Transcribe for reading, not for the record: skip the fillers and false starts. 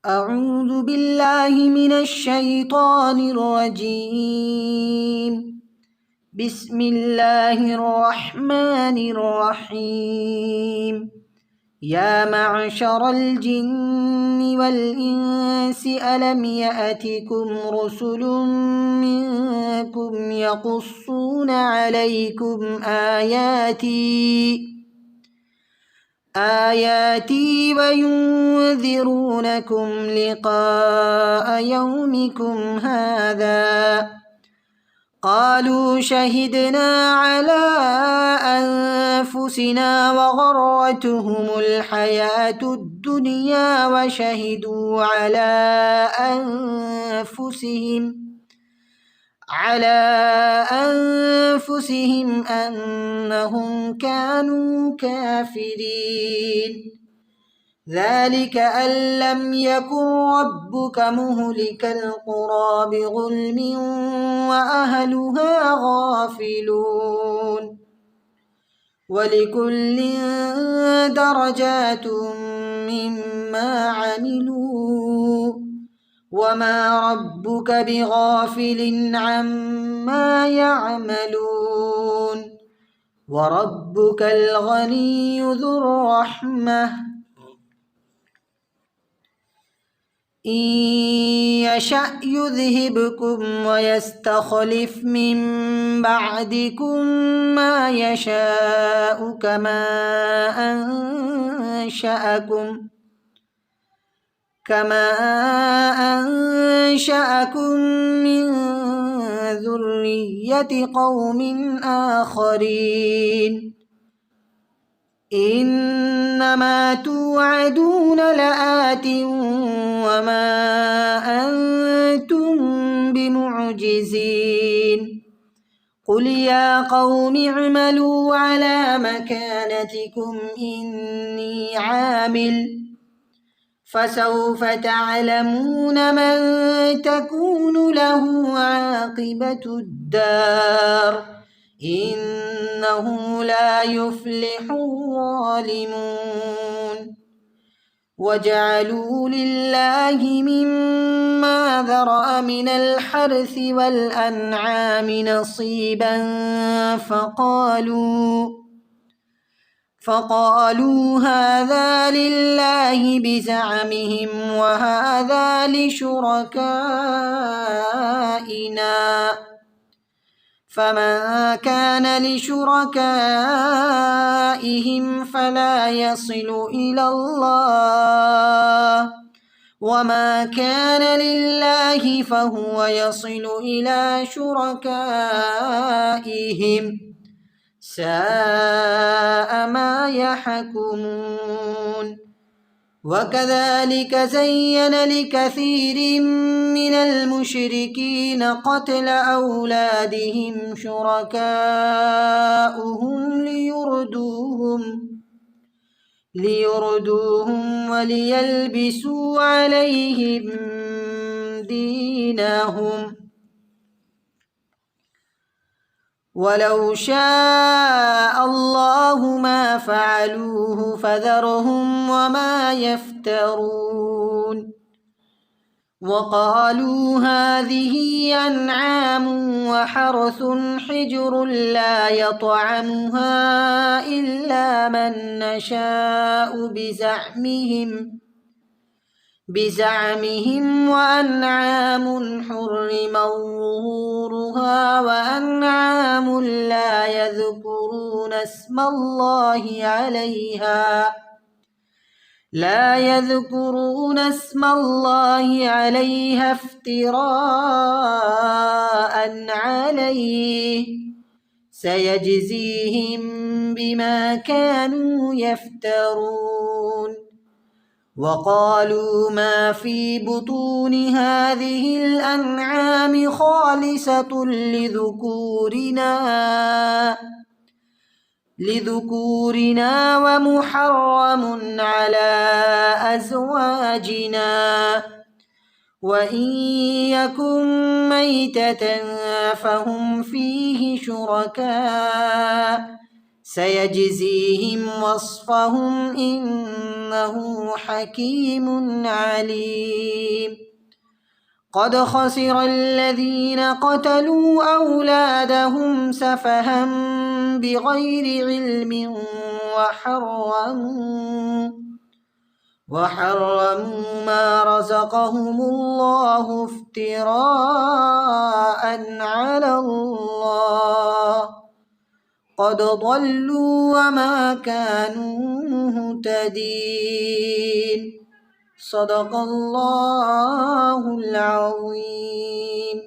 أعوذ بالله من الشيطان الرجيم. بسم الله الرحمن الرحيم. يا معشر الجن والإنس ألم يأتكم رسل منكم يقصون عليكم آياتي وينذرونكم لقاء يومكم هذا. قالوا شهدنا على أنفسنا وغرتهم الحياة الدنيا وشهدوا على أنفسهم أنهم كانوا كافرين. ذلك أن لم يكن ربك مهلك القرى بظلم وأهلها غافلون. ولكل درجات مما عملوا وما ربك بغافل عما يعملون. وربك الغني ذو الرحمة إن يشأ يذهبكم ويستخلف من بعدكم ما يشاء كما أنشأكم من ذرية قوم آخرين. إنما توعدون لآت وما أنتم بمعجزين. قل يا قوم اعملوا على مكانتكم إني عامل فسوف تعلمون من تكون له عاقبة الدار إنه لا يفلح الظالمون. وجعلوا لله مما ذرأ من الحرث والأنعام نصيبا فقالوا هذا لله بزعمهم وهذا لشركائنا. فمن كان لشركائهم فلا يصل إلى الله وما كان لله فهو يصل إلى شركائهم ساء ما يحكمون. وكذلك زين لكثير من المشركين قتل أولادهم شركاؤهم ليردوهم وليلبسوا عليهم دينهم ولو شاء الله ما فعلوه فذرهم وما يفترون. وقالوا هذه أنعام وحرث حجر لا يطعمها إلا من نشاء بزعمهم وأنعام حرم ظهورها وأنعام لا يذكرون اسم الله عليها افتراء عليه سيجزيهم بما كانوا يفترون. وقالوا ما في بطون هذه الأنعام خالصة لذكورنا ومحرم على أزواجنا وإن يكن ميتة فهم فيه شركاء سيجزيهم وصفهم إنه حكيم عليم قد خسر الذين قتلوا أولادهم سفها بغير علم وحرموا ما رزقهم الله افتراء على الله قد ضلوا وما كانوا مهتدين صدق الله العظيم।